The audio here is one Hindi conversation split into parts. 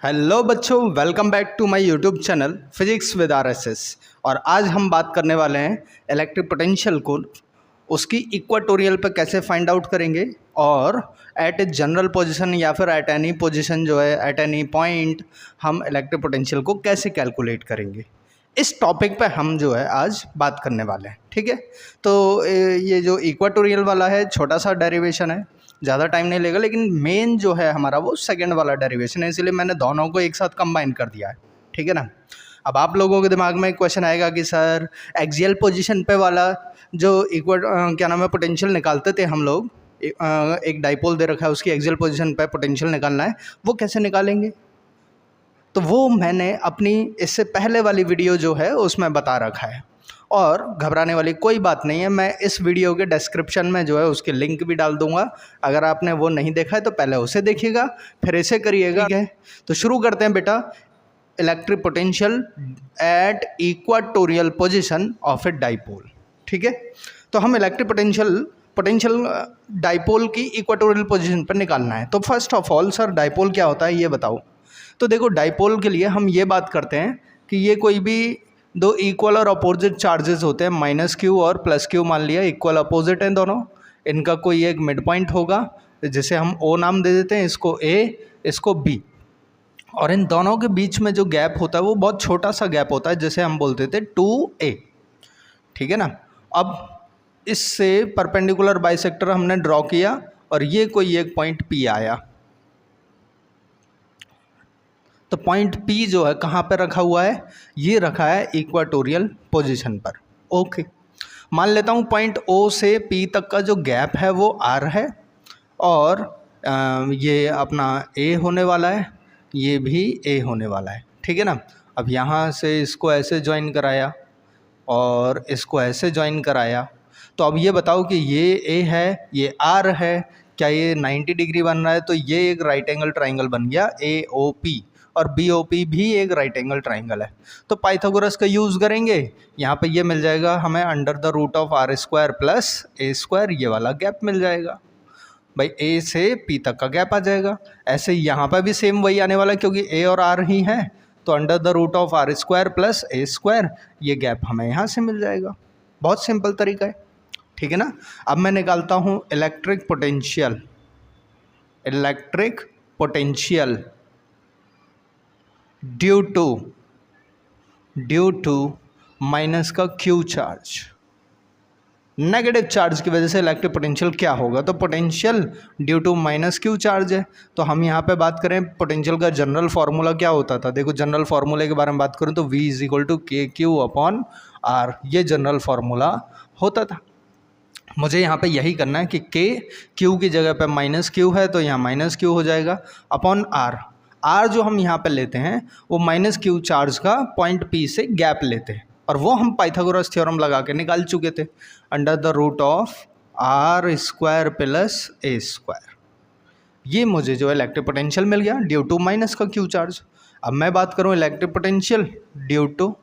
हेलो बच्चों, welcome back to my YouTube channel physics with RSS. और आज हम बात करने वाले हैं इलेक्ट्रिक पोटेंशियल को, उसकी इक्वाटोरियल पे कैसे फाइंड आउट करेंगे और एट ए जनरल पोजीशन या फिर एट एनी पोजीशन जो है एट एनी पॉइंट हम इलेक्ट्रिक पोटेंशियल को कैसे कैलकुलेट करेंगे। इस टॉपिक पे हम जो है आज बात करने वाले हैं। ठीक है, तो ये जो इक्वाटोरियल वाला है छोटा सा डेरिवेशन है, ज़्यादा टाइम नहीं लेगा, लेकिन मेन जो है हमारा वो सेकंड वाला डेरिवेशन है, इसलिए मैंने दोनों को एक साथ कंबाइन कर दिया है। ठीक है ना। अब आप लोगों के दिमाग में एक क्वेश्चन आएगा कि सर एक्सियल पोजीशन पे वाला जो क्या नाम है पोटेंशियल निकालते थे हम लोग, एक डाइपोल दे रखा है, उसकी एक्सियल पोजीशन पे पोटेंशियल निकालना है, वो कैसे निकालेंगे? तो वो मैंने अपनी इससे पहले वाली वीडियो जो है उसमें बता रखा है, और घबराने वाली कोई बात नहीं है। मैं इस वीडियो के डिस्क्रिप्शन में जो है उसके लिंक भी डाल दूंगा। अगर आपने वो नहीं देखा है तो पहले उसे देखिएगा फिर इसे करिएगा। ठीक है, तो शुरू करते हैं बेटा। Electric potential at equatorial position of a dipole. ठीक है, तो हम इलेक्ट्रिक पोटेंशियल डाइपोल की इक्वाटोरियल पोजीशन पर निकालना है। तो first of all sir dipole क्या होता है ये बताओ। तो देखो, डाइपोल के लिए हम ये बात करते हैं कि ये कोई भी दो इक्वल और अपोजिट चार्जेस होते हैं, माइनस क्यू और प्लस क्यू मान लिया, इक्वल अपोजिट हैं दोनों, इनका कोई एक मिड पॉइंट होगा जिसे हम ओ नाम दे देते हैं, इसको ए इसको बी, और इन दोनों के बीच में जो गैप होता है वो बहुत छोटा सा गैप होता है जिसे हम बोलते थे 2a। ठीक है ना। अब इससे परपेंडिकुलर बाइसेक्टर हमने ड्रॉ किया और ये कोई एक पॉइंट P आया। तो पॉइंट P जो है कहाँ पर रखा हुआ है? ये रखा है इक्वाटोरियल पोजीशन पर। ओके, मान लेता हूँ पॉइंट O से P तक का जो गैप है वो R है, और ये अपना A होने वाला है, ये भी A होने वाला है। ठीक है ना। अब यहाँ से इसको ऐसे ज्वाइन कराया और इसको ऐसे ज्वाइन कराया, तो अब ये बताओ कि ये A है, ये R है, क्या ये 90 डिग्री बन रहा है? तो ये एक राइट एंगल ट्राइंगल बन गया AOP, और BOP भी एक राइट एंगल ट्राइंगल है। तो पाइथागोरस का यूज़ करेंगे, यहाँ पे ये मिल जाएगा हमें under the root of R square plus A square, ये वाला गैप मिल जाएगा भाई, A से P तक का गैप आ जाएगा। ऐसे ही यहाँ पर भी सेम वही आने वाला है, क्योंकि A और R ही है, तो under the root of R square plus A square, ये गैप हमें यहाँ से मिल जाएगा। बहुत सिंपल तरीका है। ठीक है ना। अब मैं निकालता हूँ electric potential due to minus का Q चार्ज, नेगेटिव चार्ज की वजह से इलेक्ट्रिक पोटेंशियल क्या होगा? तो potential due to minus Q charge है। तो हम यहाँ पे बात करें पोटेंशियल का जनरल फार्मूला क्या होता था। देखो, जनरल फार्मूले के बारे में बात करूँ तो V is equal to KQ upon R, ये जनरल फार्मूला होता था। मुझे यहाँ पे यही करना है कि Q की जगह पे माइनस Q है तो यहाँ माइनस Q हो जाएगा अपॉन R जो हम यहाँ पे लेते हैं वो माइनस Q चार्ज का पॉइंट P से गैप लेते हैं, और वो हम पाइथागोरस थ्योरम लगा के निकाल चुके थे, under the root of R square plus A square. ये मुझे जो इलेक्ट्रिक पोटेंशियल मिल गया ड्यू टू माइनस का Q चार्ज। अब मैं बात करूँ electric potential due to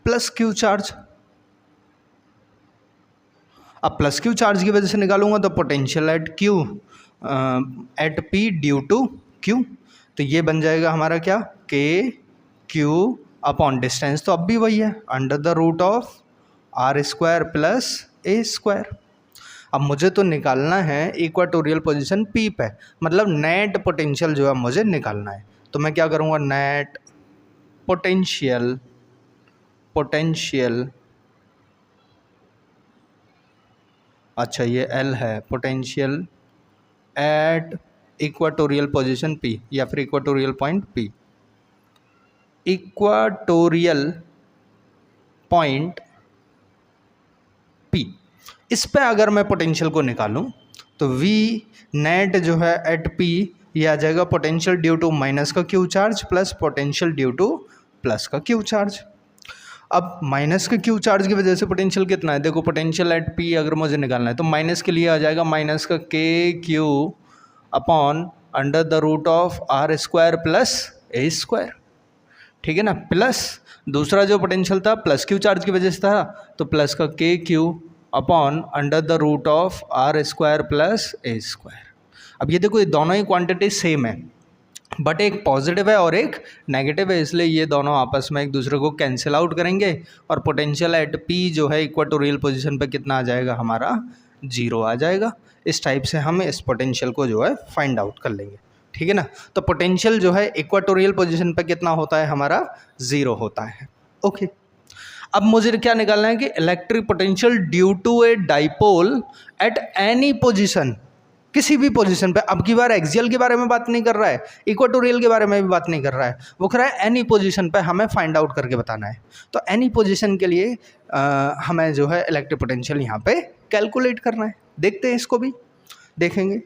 plus Q charge. अब प्लस Q चार्ज की वजह से निकालूंगा तो potential at P due to Q, तो ये बन जाएगा हमारा क्या, KQ अपॉन डिस्टेंस, तो अब भी वही है under the root of R square plus A square. अब मुझे तो निकालना है इक्वाटोरियल पोजीशन P पे, मतलब नेट पोटेंशियल जो है मुझे निकालना है। तो मैं क्या करूँगा, नेट पोटेंशियल अच्छा ये L है, potential at equatorial position P या फिर equatorial point P, equatorial point P, इस पे अगर मैं पोटेंशियल को निकालूं तो V नेट जो है एट P ये आ जाएगा पोटेंशियल ड्यू टू माइनस का Q charge plus potential due to plus का Q चार्ज। अब माइनस के Q चार्ज की वजह से पोटेंशियल कितना है? देखो, पोटेंशियल एट P अगर मुझे निकालना है तो माइनस के लिए आ जाएगा माइनस का KQ upon under the root of R square plus A square. ठीक है ना। प्लस दूसरा जो पोटेंशियल था प्लस Q चार्ज की वजह से था, तो प्लस का KQ upon under the root of R square plus A square. अब ये देखो, ये दोनों ही क्वांटिटी सेम है, बट एक पॉजिटिव है और एक नेगेटिव है, इसलिए ये दोनों आपस में एक दूसरे को कैंसिल आउट करेंगे और पोटेंशियल एट पी जो है इक्वाटोरियल पोजीशन पे कितना आ जाएगा हमारा, 0 आ जाएगा। इस टाइप से हम इस पोटेंशियल को जो है फाइंड आउट कर लेंगे, ठीक है ना। तो पोटेंशियल जो है इक्वाटोरियल पोजीशन पे कितना होता है हमारा, 0 होता है। ओके, अब मुझे क्या निकालना है कि electric potential due to a dipole at any position, किसी भी पोजीशन पे। अब की बार एक्सियल के बारे में बात नहीं कर रहा है, इक्वाटोरियल के बारे में भी बात नहीं कर रहा है, वो कह रहा है एनी पोजीशन पे हमें फाइंड आउट करके बताना है। तो एनी पोजीशन के लिए हमें जो है इलेक्ट्रिक पोटेंशियल यहाँ पे कैलकुलेट करना है। देखते हैं, इसको भी देखेंगे।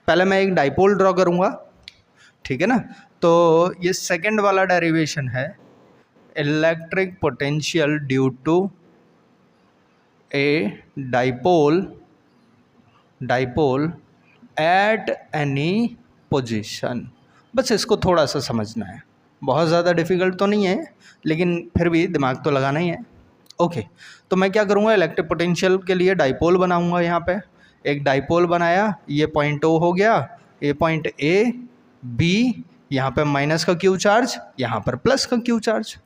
पहले मैं एक डाइपोल ड्रॉ करूँगा, ठीक है ना। तो ये सेकेंड वाला डेरिवेशन है, electric potential due to a dipole at any position. बस इसको थोड़ा सा समझना है, बहुत ज़्यादा डिफ़िकल्ट तो नहीं है, लेकिन फिर भी दिमाग तो लगाना ही है। ओके, तो मैं क्या करूँगा, इलेक्ट्रिक पोटेंशियल के लिए डाइपोल बनाऊँगा। यहाँ पे एक डाइपोल बनाया, ये पॉइंट O हो गया, ये पॉइंट A B, यहाँ पे माइनस का Q चार्ज, यहाँ पर प्लस का Q चार्ज,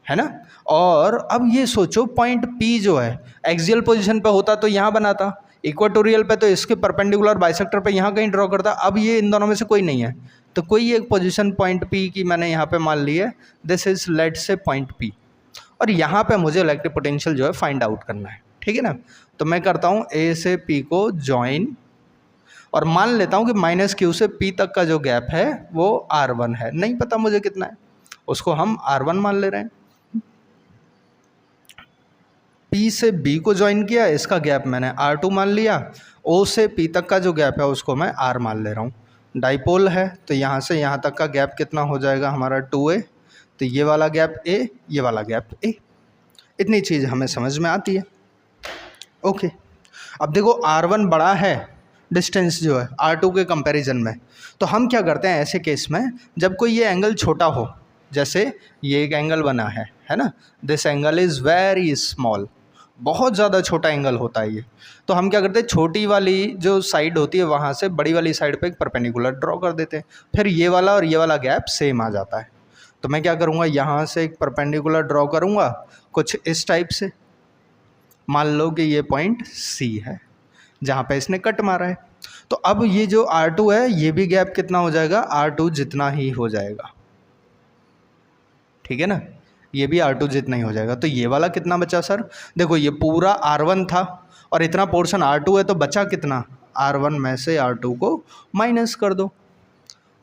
है ना। और अब ये सोचो, पॉइंट P जो है एक्सियल पोजीशन पे होता तो यहाँ बनाता, इक्वाटोरियल पे तो इसके परपेंडिकुलर बाइसेक्टर पे यहाँ कहीं ड्रॉ करता। अब ये इन दोनों में से कोई नहीं है, तो कोई एक पोजीशन पॉइंट P की मैंने यहाँ पे मान ली है, दिस इज लेट से पॉइंट P, और यहाँ पे मुझे इलेक्ट्रिक पोटेंशियल जो है फाइंड आउट करना है, ठीक है ना। तो मैं करता हूँ A से P को ज्वाइन, और मान लेता हूँ कि माइनस Q से P तक का जो गैप है वो R1 है। नहीं पता मुझे कितना है, उसको हम R1 मान ले रहे हैं। P से B को ज्वाइन किया, इसका गैप मैंने R2 मान लिया। O से P तक का जो गैप है उसको मैं R मान ले रहा हूँ। डाइपोल है तो यहाँ से यहाँ तक का गैप कितना हो जाएगा हमारा, 2A। तो ये वाला गैप A, ये वाला गैप A। इतनी चीज़ हमें समझ में आती है। ओके, अब देखो R1 बड़ा है डिस्टेंस जो है R2 के कंपैरिजन में, तो हम क्या करते हैं ऐसे केस में, जब कोई ये एंगल छोटा हो, जैसे ये एक एंगल बना है ना, this angle is very small, बहुत ज़्यादा छोटा एंगल होता है ये, तो हम क्या करते हैं, छोटी वाली जो साइड होती है वहाँ से बड़ी वाली साइड पे एक परपेंडिकुलर ड्रॉ कर देते हैं, फिर ये वाला और ये वाला गैप सेम आ जाता है। तो मैं क्या करूँगा, यहाँ से एक परपेंडिकुलर ड्रॉ करूँगा कुछ इस टाइप से। मान लो कि ये पॉइंट C है जहाँ पे इसने कट मारा है। तो अब ये जो R2 है, ये भी गैप कितना हो जाएगा, R2 जितना ही हो जाएगा, ठीक है ना, ये भी R2 जितना ही हो जाएगा। तो ये वाला कितना बचा सर, देखो ये पूरा R1 था और इतना पोर्शन R2 है, तो बचा कितना, R1 में से R2 को माइनस कर दो।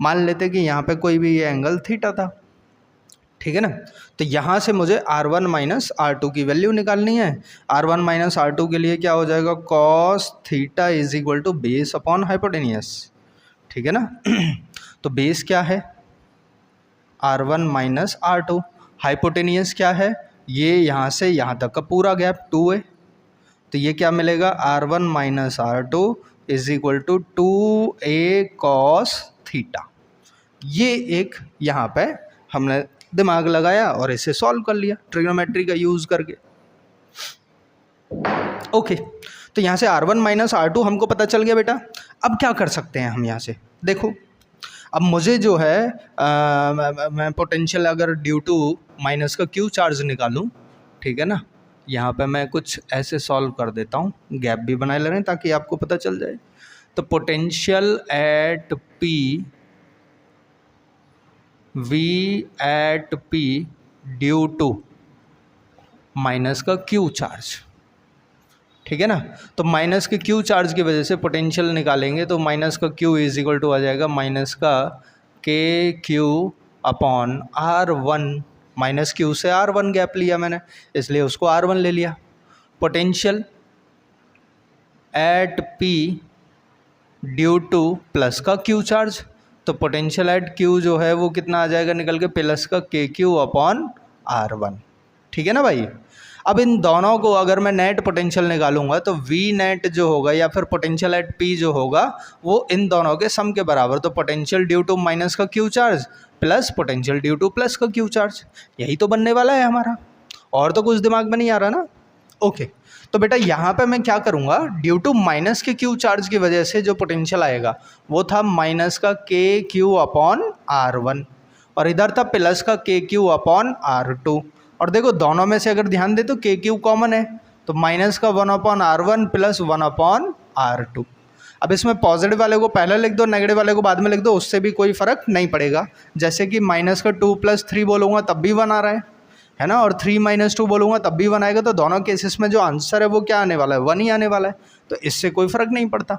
मान लेते कि यहाँ पे कोई भी ये एंगल थीटा था, ठीक है ना। तो यहाँ से मुझे R1 माइनस R2 की वैल्यू निकालनी है। R1 माइनस R2 के लिए क्या हो जाएगा, cos theta is equal to base upon hypotenuse, ठीक है ना। तो बेस क्या है, R1 माइनस R2, हाइपोटेनियस क्या है, ये यहाँ से यहाँ तक का पूरा गैप 2 है, तो ये क्या मिलेगा, R1 minus R2 is equal to 2A cos theta. ये एक यहाँ पे हमने दिमाग लगाया और इसे सॉल्व कर लिया ट्रिग्नोमेट्री का यूज़ करके। ओके, तो यहाँ से R1 माइनस R2 हमको पता चल गया बेटा। अब क्या कर सकते हैं हम यहाँ से, देखो अब मुझे जो है मैं पोटेंशियल अगर ड्यू टू माइनस का Q चार्ज निकालूं, ठीक है ना, यहाँ पे मैं कुछ ऐसे सॉल्व कर देता हूँ, गैप भी बनाए ले रहे हैं ताकि आपको पता चल जाए। तो potential at P, V at P due to minus का Q चार्ज, ठीक है ना। तो माइनस के Q चार्ज की वजह से पोटेंशियल निकालेंगे, तो माइनस का Q इज इक्वल टू आ जाएगा माइनस का KQ upon R1, minus Q से R1 गैप लिया मैंने, इसलिए उसको R1 ले लिया। Potential at P due to plus का Q चार्ज, तो पोटेंशियल एट Q जो है वो कितना आ जाएगा निकल के, प्लस का KQ अपॉन R1, ठीक है ना भाई। अब इन दोनों को अगर मैं नेट पोटेंशियल निकालूंगा तो V नेट जो होगा या फिर पोटेंशियल एट P जो होगा वो इन दोनों के सम के बराबर, तो पोटेंशियल ड्यू टू माइनस का Q charge plus potential due to plus का Q चार्ज, यही तो बनने वाला है हमारा, और तो कुछ दिमाग में नहीं आ रहा ना। ओके, तो बेटा यहाँ पे मैं क्या करूँगा, ड्यू टू माइनस के क्यू चार्ज की वजह से जो पोटेंशियल आएगा वो था माइनस का के क्यू अपॉन R1 और इधर था प्लस का के क्यू अपॉन R2। और देखो दोनों में से अगर ध्यान दे तो के क्यू कॉमन है, तो माइनस का 1/R1 प्लस 1/R2। अब इसमें पॉजिटिव वाले को पहले लिख दो, नेगेटिव वाले को बाद में लिख दो, उससे भी कोई फ़र्क नहीं पड़ेगा। जैसे कि माइनस का 2 + 3 बोलूँगा तब भी 1 आ रहा है ना, और 3 - 2 बोलूँगा तब भी 1 आएगा। तो दोनों केसेस में जो आंसर है वो क्या आने वाला है, 1 ही आने वाला है। तो इससे कोई फ़र्क नहीं पड़ता,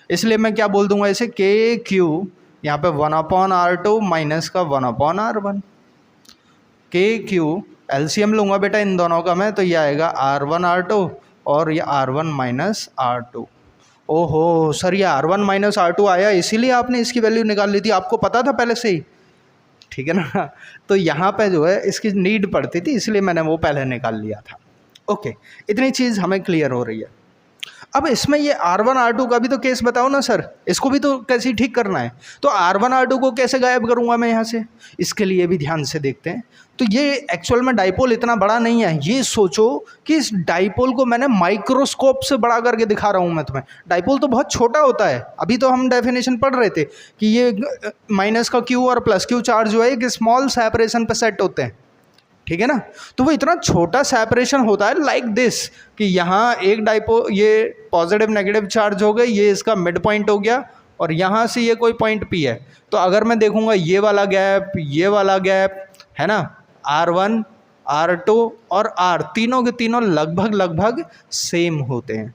इसलिए मैं क्या बोल दूंगा इसे, के क्यू यहाँ पे 1/R2 माइनस का 1/R1। के क्यू एलसीएम लूँगा बेटा इन दोनों का मैं, तो ये आएगा R1 R2 और ये R1 - R2। ओहो सर, ये R1 - R2 आया इसीलिए आपने इसकी वैल्यू निकाल ली थी, आपको पता था पहले से ही, ठीक है ना। तो यहाँ पे जो है इसकी नीड पड़ती थी, इसलिए मैंने वो पहले निकाल लिया था। ओके, इतनी चीज़ हमें क्लियर हो रही है। अब इसमें ये R1 R2 का भी तो केस बताओ ना सर, इसको भी तो कैसे ठीक करना है। तो R1 R2 को कैसे गायब करूँगा मैं यहाँ से, इसके लिए भी ध्यान से देखते हैं। तो ये एक्चुअल में डाइपोल इतना बड़ा नहीं है, ये सोचो कि इस डाइपोल को मैंने माइक्रोस्कोप से बड़ा करके दिखा रहा हूँ मैं तुम्हें। डाइपोल तो बहुत छोटा होता है, अभी तो हम डेफिनेशन पढ़ रहे थे कि ये माइनस का क्यू और प्लस क्यू चार्ज जो है एक स्मॉल सेपरेशन पे सेट होते हैं, ठीक है ना। तो वो इतना छोटा सेपरेशन होता है लाइक दिस कि यहाँ एक ये पॉजिटिव नेगेटिव चार्ज हो गए, ये इसका मिड पॉइंट हो गया और यहाँ से ये कोई पॉइंट P है। तो अगर मैं देखूँगा ये वाला गैप है ना, R1 R2 और R तीनों के तीनों लगभग सेम होते हैं,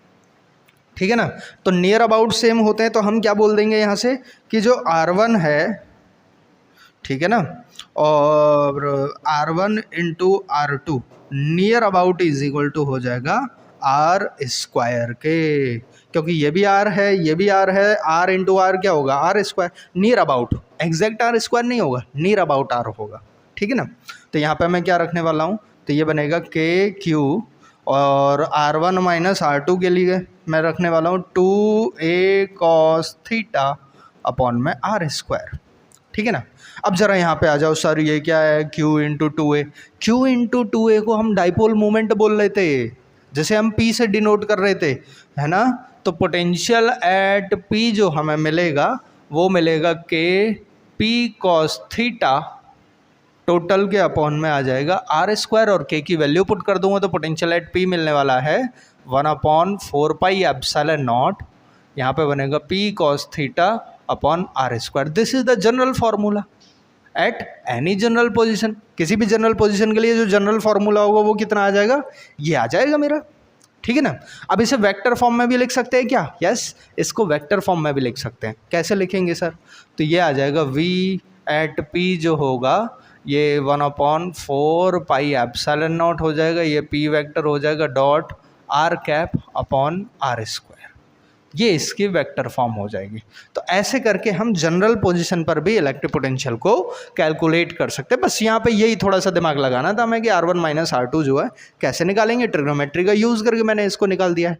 ठीक है ना। तो नियर अबाउट सेम होते हैं, तो हम क्या बोल देंगे यहाँ से कि जो R1 है, ठीक है ना, और R1 × R2 near about is equal to हो जाएगा R² के, क्योंकि ये भी R है ये भी R है, R × R क्या होगा, R²। Near about, exact R² नहीं होगा, नियर अबाउट R होगा, ठीक है ना। तो यहाँ पे मैं क्या रखने वाला हूँ, तो ये बनेगा के क्यू और R1 - R2 के लिए मैं रखने वाला हूँ 2a cos थीटा अपॉन में R², ठीक है ना। अब ज़रा यहाँ पे आ जाओ, सर ये क्या है, Q × 2a। Q × 2a को हम डाइपोल मोमेंट बोल रहे थे, जैसे हम P से डिनोट कर रहे थे, है ना। तो पोटेंशियल एट P जो हमें मिलेगा वो मिलेगा के P cos थीटा टोटल के अपॉन में आ जाएगा R² और K की वैल्यू पुट कर दूंगा तो पोटेंशियल एट P मिलने वाला है 1/4πε0। यहाँ पे बनेगा P cos theta upon R²। This is the general formula at any general position. किसी भी जनरल पोजीशन के लिए जो जनरल फार्मूला होगा वो कितना आ जाएगा, ये आ जाएगा मेरा, ठीक है ना। अब इसे वेक्टर फॉर्म में भी लिख सकते हैं क्या, यस, इसको वेक्टर फॉर्म में भी लिख सकते हैं। कैसे लिखेंगे सर, तो ये आ जाएगा V एट P जो होगा ये 1/4πε0 हो जाएगा, ये P वेक्टर हो जाएगा dot R cap upon R², ये इसकी वेक्टर फॉर्म हो जाएगी। तो ऐसे करके हम जनरल पोजीशन पर भी इलेक्ट्रिक पोटेंशियल को कैलकुलेट कर सकते हैं। बस यहाँ पे यही थोड़ा सा दिमाग लगाना था हमें कि R1 - R2 जो है कैसे निकालेंगे, ट्रिग्नोमेट्री का यूज़ करके मैंने इसको निकाल दिया है।